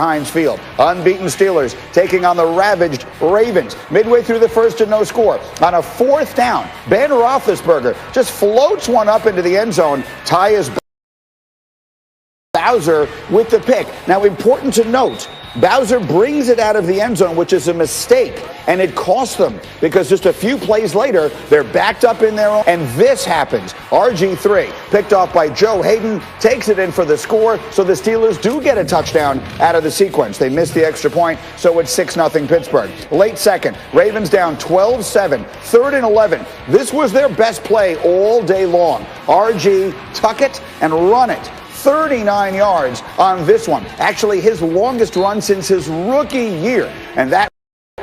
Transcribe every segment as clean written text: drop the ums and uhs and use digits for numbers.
Heinz Field. Unbeaten Steelers taking on the ravaged Ravens. Midway through the first and no score. On a fourth down, Ben Roethlisberger just floats one up into the end zone. Ty is Bowser with the pick. Now, important to note, Bowser brings it out of the end zone, which is a mistake, and it cost them because just a few plays later, they're backed up in their own, and this happens. RG3, picked off by Joe Hayden, takes it in for the score, so the Steelers do get a touchdown out of the sequence. They missed the extra point, so it's 6-0 Pittsburgh. Late second, Ravens down 12-7, 3rd and 11. This was their best play all day long. RG, tuck it and run it. 39 yards on this one. Actually, his longest run since his rookie year. And that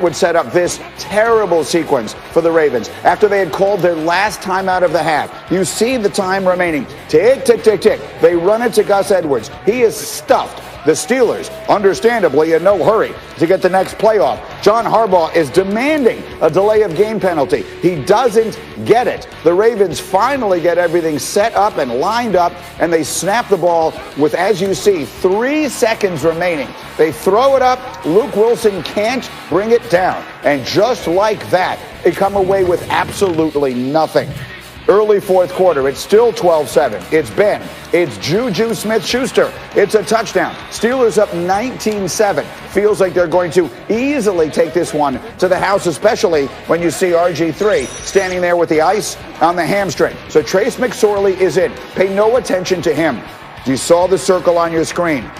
would set up this terrible sequence for the Ravens. After they had called their last time out of the half, you see the time remaining. Tick, tick, tick, tick. They run it to Gus Edwards. He is stuffed. The Steelers, understandably, in no hurry to get the next playoff. John Harbaugh is demanding a delay of game penalty. He doesn't get it. The Ravens finally get everything set up and lined up, and they snap the ball with, as you see, 3 seconds remaining. They throw it up. Luke Wilson can't bring it down. And just like that, they come away with absolutely nothing. Early fourth quarter, it's still 12-7. It's Ben. It's Juju Smith-Schuster. It's a touchdown. Steelers up 19-7. Feels like they're going to easily take this one to the house, especially when you see RG3 standing there with the ice on the hamstring. So Trace McSorley is in. Pay no attention to him. You saw the circle on your screen.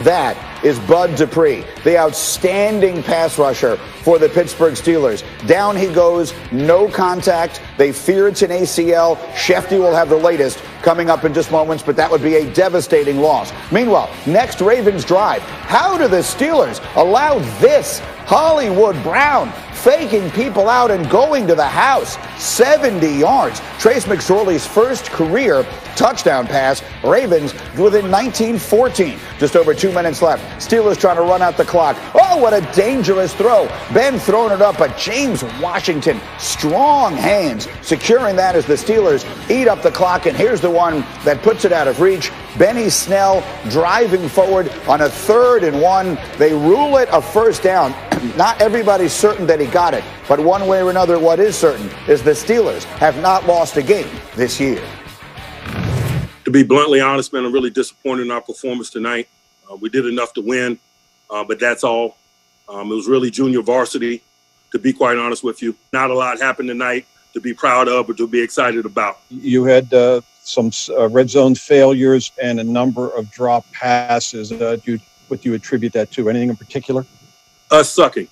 That is Bud Dupree, the outstanding pass rusher for the Pittsburgh Steelers. Down he goes, no contact. They fear it's an ACL. Shefty will have the latest coming up in just moments, but that would be a devastating loss. Meanwhile, next Ravens drive. How do the Steelers allow this? Hollywood Brown faking people out and going to the house. 70 yards. Trace McSorley's first career touchdown pass. Ravens within 19-14. Just over 2 minutes left. Steelers trying to run out the clock. Oh, what a dangerous throw. Ben throwing it up, but James Washington, strong hands, securing that as the Steelers eat up the clock. And here's the one that puts it out of reach. Benny Snell driving forward on a 3rd and 1. They rule it a first down. Not everybody's certain that he got it, but one way or another, what is certain is the Steelers have not lost a game this year. To be bluntly honest, man, I'm really disappointed in our performance tonight. We did enough to win, but that's all. It was really junior varsity, to be quite honest with you. Not a lot happened tonight to be proud of or to be excited about. You had some red zone failures and a number of drop passes. What do you attribute that to? Anything in particular? Us sucking.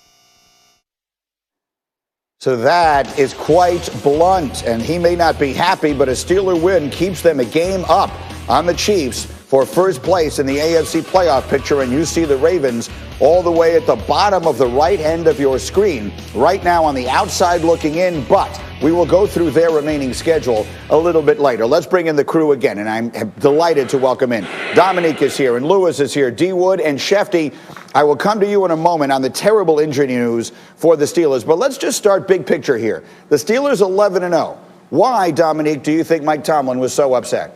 So that is quite blunt, and he may not be happy, but a Steeler win keeps them a game up on the Chiefs for first place in the AFC playoff picture, and you see the Ravens all the way at the bottom of the right end of your screen right now on the outside looking in, but we will go through their remaining schedule a little bit later. Let's bring in the crew again, and I'm delighted to welcome in. Dominique is here, and Lewis is here, D. Wood and Shefty. I will come to you in a moment on the terrible injury news for the Steelers, but let's just start big picture here. The Steelers 11-0. Why, Dominique, do you think Mike Tomlin was so upset?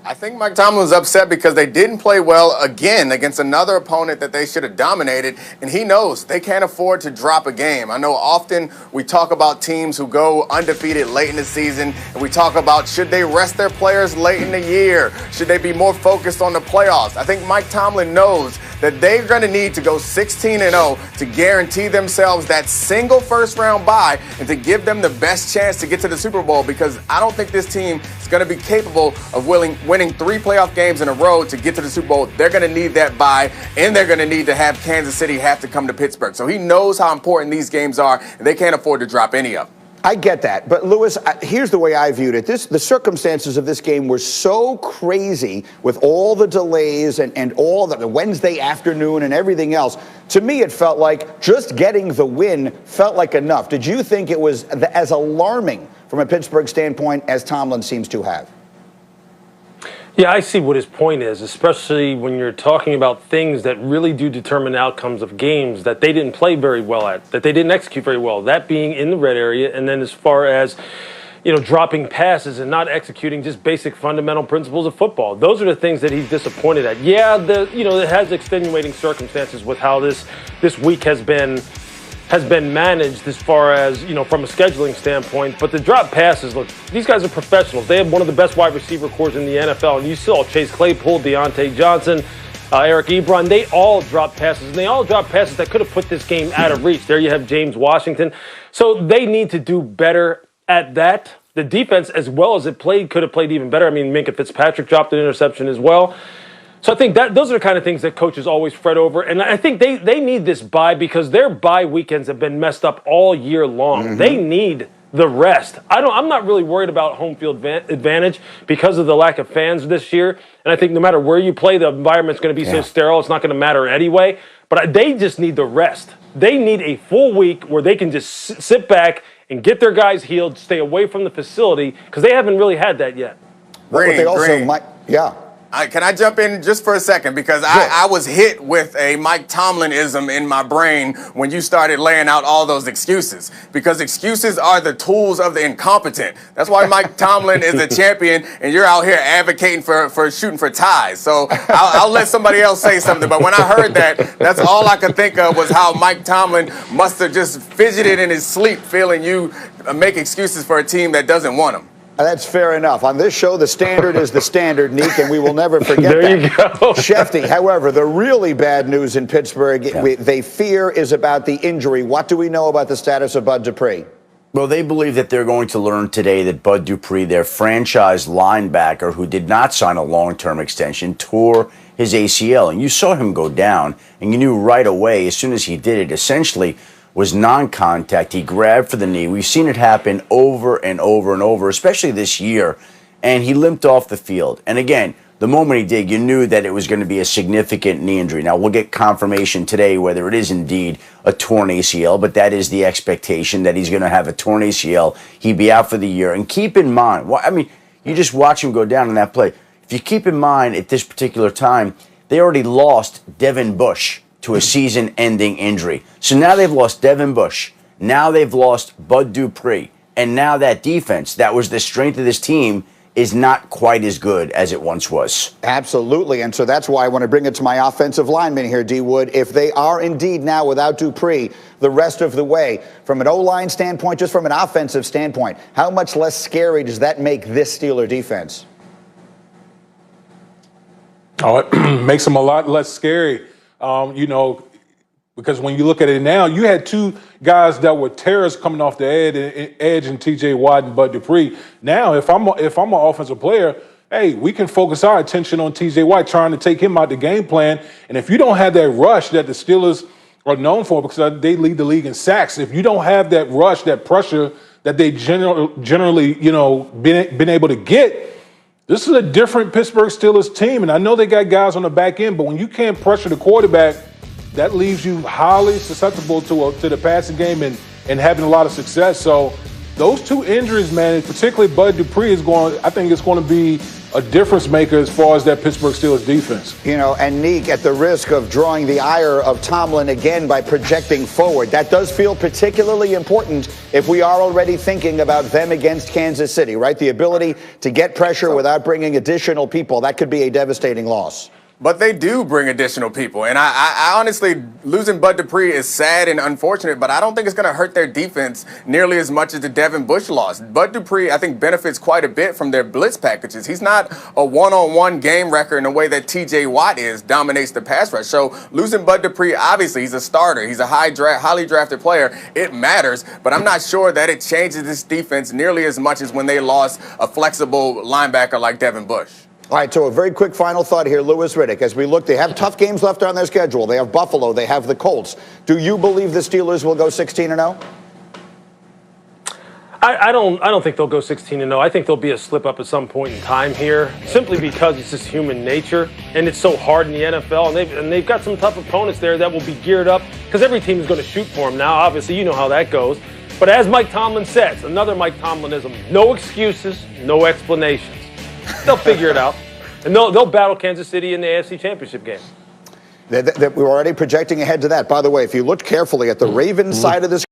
I think Mike Tomlin was upset because they didn't play well again against another opponent that they should have dominated, and he knows they can't afford to drop a game. I know often we talk about teams who go undefeated late in the season, and we talk about should they rest their players late in the year? Should they be more focused on the playoffs? I think Mike Tomlin knows that they're going to need to go 16-0 to guarantee themselves that single first-round bye and to give them the best chance to get to the Super Bowl, because I don't think this team is going to be capable of winning 3 playoff games in a row to get to the Super Bowl. They're going to need that bye, and they're going to need to have Kansas City have to come to Pittsburgh. So he knows how important these games are, and they can't afford to drop any of them. I get that. But, Lewis, here's the way I viewed it. The circumstances of this game were so crazy with all the delays and all the Wednesday afternoon and everything else. To me, it felt like just getting the win felt like enough. Did you think it was as alarming from a Pittsburgh standpoint as Tomlin seems to have? Yeah, I see what his point is, especially when you're talking about things that really do determine outcomes of games that they didn't play very well at, that they didn't execute very well, that being in the red area. And then as far as, dropping passes and not executing just basic fundamental principles of football. Those are the things that he's disappointed at. Yeah, it has extenuating circumstances with how this week has been managed as far as, from a scheduling standpoint. But the drop passes, look, these guys are professionals. They have one of the best wide receiver corps in the NFL. And you saw Chase Claypool, Deontay Johnson, Eric Ebron. They all dropped passes, and they all dropped passes that could have put this game out of reach. There you have James Washington. So they need to do better at that. The defense, as well as it played, could have played even better. I mean, Minkah Fitzpatrick dropped an interception as well. So I think that those are the kind of things that coaches always fret over. And I think they need this bye because their bye weekends have been messed up all year long. Mm-hmm. They need the rest. I'm not really worried about home field advantage because of the lack of fans this year. And I think no matter where you play, the environment's going to be so sterile, it's not going to matter anyway. But they just need the rest. They need a full week where they can just sit back and get their guys healed, stay away from the facility, because they haven't really had that yet. Can I jump in just for a second? Because I was hit with a Mike Tomlin-ism in my brain when you started laying out all those excuses. Because excuses are the tools of the incompetent. That's why Mike Tomlin is a champion, and you're out here advocating for shooting for ties. So I'll let somebody else say something. But when I heard that, that's all I could think of was how Mike Tomlin must have just fidgeted in his sleep, feeling you make excuses for a team that doesn't want him. That's fair enough. On this show, the standard is the standard, Neek, and we will never forget that. There you go. Shefty, however, the really bad news in Pittsburgh, they fear is about the injury. What do we know about the status of Bud Dupree? Well, they believe that they're going to learn today that Bud Dupree, their franchise linebacker who did not sign a long-term extension, tore his ACL. And you saw him go down, and you knew right away, as soon as he did it, essentially was non-contact. He grabbed for the knee. We've seen it happen over and over and over, especially this year. And he limped off the field. And again, the moment he did, you knew that it was going to be a significant knee injury. Now, we'll get confirmation today whether it is indeed a torn ACL, but that is the expectation that he's going to have a torn ACL. He'd be out for the year. And keep in mind, you just watch him go down in that play. If you keep in mind at this particular time, they already lost Devin Bush to a season-ending injury. So now they've lost Devin Bush. Now they've lost Bud Dupree. And now that defense, that was the strength of this team, is not quite as good as it once was. Absolutely. And so that's why I want to bring it to my offensive lineman here, D. Wood. If they are indeed now without Dupree the rest of the way, from an O-line standpoint, just from an offensive standpoint, how much less scary does that make this Steeler defense? Oh, it makes them a lot less scary. Because when you look at it now, you had two guys that were terrorists coming off the edge and T.J. Watt and Bud Dupree. Now, if I'm an offensive player, hey, we can focus our attention on T.J. Watt, trying to take him out the game plan. And if you don't have that rush that the Steelers are known for, because they lead the league in sacks, if you don't have that rush, that pressure that they generally been able to get, this is a different Pittsburgh Steelers team. And I know they got guys on the back end, but when you can't pressure the quarterback, that leaves you highly susceptible to the passing game and having a lot of success. So those two injuries, man, particularly Bud Dupree, I think it's going to be a difference maker as far as that Pittsburgh Steelers defense. And Neek, at the risk of drawing the ire of Tomlin again by projecting forward, that does feel particularly important if we are already thinking about them against Kansas City, right? The ability to get pressure without bringing additional people, that could be a devastating loss. But they do bring additional people. And I honestly, losing Bud Dupree is sad and unfortunate, but I don't think it's going to hurt their defense nearly as much as the Devin Bush loss. Bud Dupree, I think, benefits quite a bit from their blitz packages. He's not a one-on-one game wrecker in the way that T.J. Watt dominates the pass rush. So losing Bud Dupree, obviously, he's a starter. He's a highly drafted player. It matters, but I'm not sure that it changes this defense nearly as much as when they lost a flexible linebacker like Devin Bush. All right, so a very quick final thought here, Louis Riddick. As we look, they have tough games left on their schedule. They have Buffalo. They have the Colts. Do you believe the Steelers will go 16-0? I don't think they'll go 16-0. I think there'll be a slip up at some point in time here, simply because it's just human nature, and it's so hard in the NFL. And they've got some tough opponents there that will be geared up because every team is going to shoot for them now. Obviously, you know how that goes. But as Mike Tomlin says, another Mike Tomlinism: no excuses, no explanations. They'll figure it out, and they'll battle Kansas City in the AFC Championship game. We're already projecting ahead to that. By the way, if you look carefully at the Ravens side of this